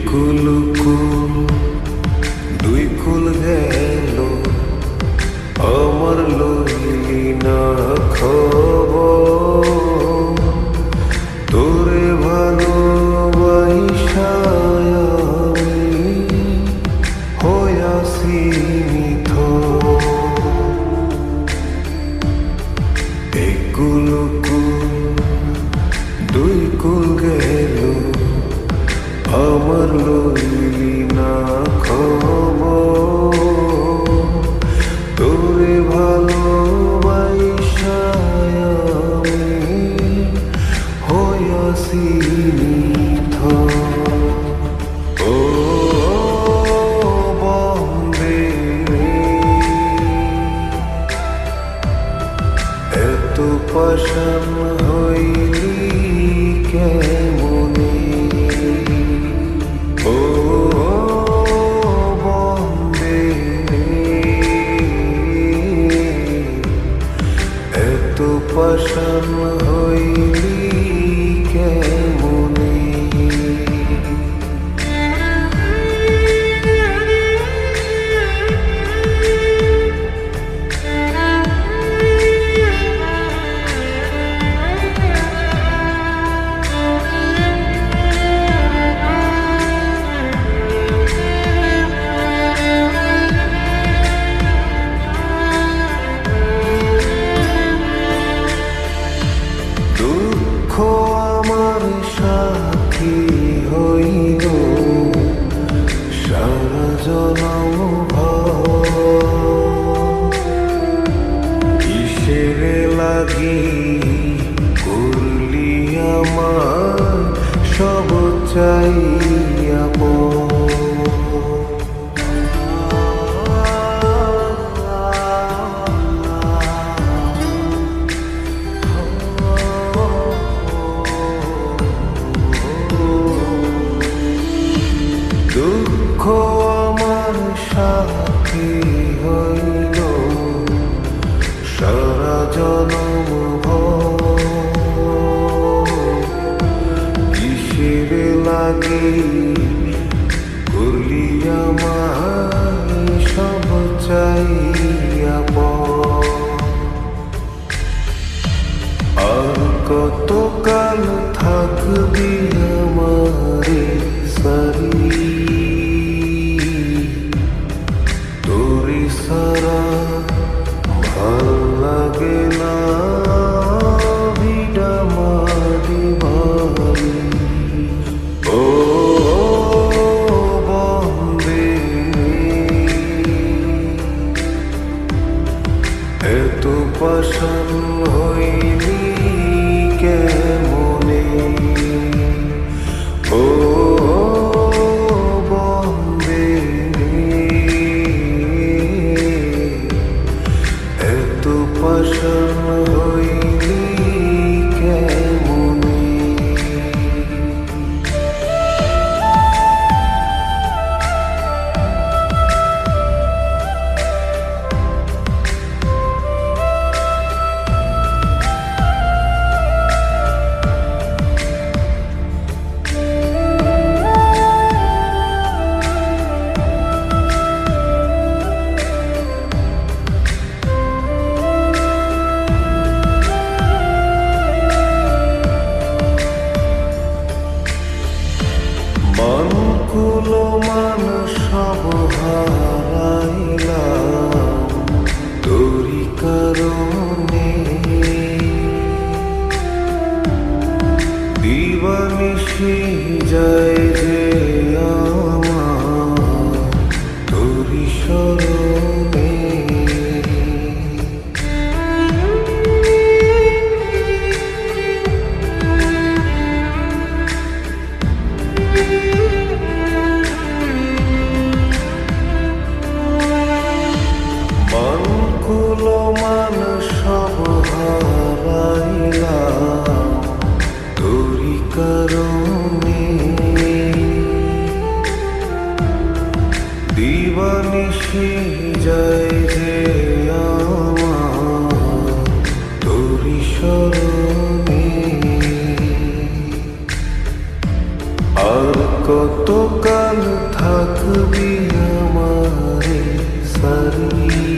কুল দুই কুল গেল আমার লইলি না খবর তোরে ভালোবাসা আমি হইয়াছি নিথর। এই কুল দুই কুল গেল আমার লইলি না খবর তোরে ভালোবাসা আমি হইয়াছি নিথর। ও বন্দে এত পাষাণ হইলি কেমনে, ও বন্দে এত পাষাণ হইলি কেমনে। দুঃখ আমার সাথী হইল সারা জনম কিসের লাগি করলি আমার সব চাইয়া দুঃখ আমার সাথী হইল সারা জনম কিসের লাগি করলি আমার সব চাইয়া আর কতকাল থাকবি আমারে সারি তোরে সারা ভাল লাগে না ভিডা মারি ভারি। ও বন্দে এত পাষাণ হইলি কেমনে, ও বন্দে এত পাষাণ হইলি কেমনে। মান কুল মান সব হারাইলাম তোরি কারণে, দিবানিশি যায় যে আমার তোরি স্মরণে। মিশে যায় যে আমার তোরি স্মরণে। আর কতকাল থাকবি আমারে সারি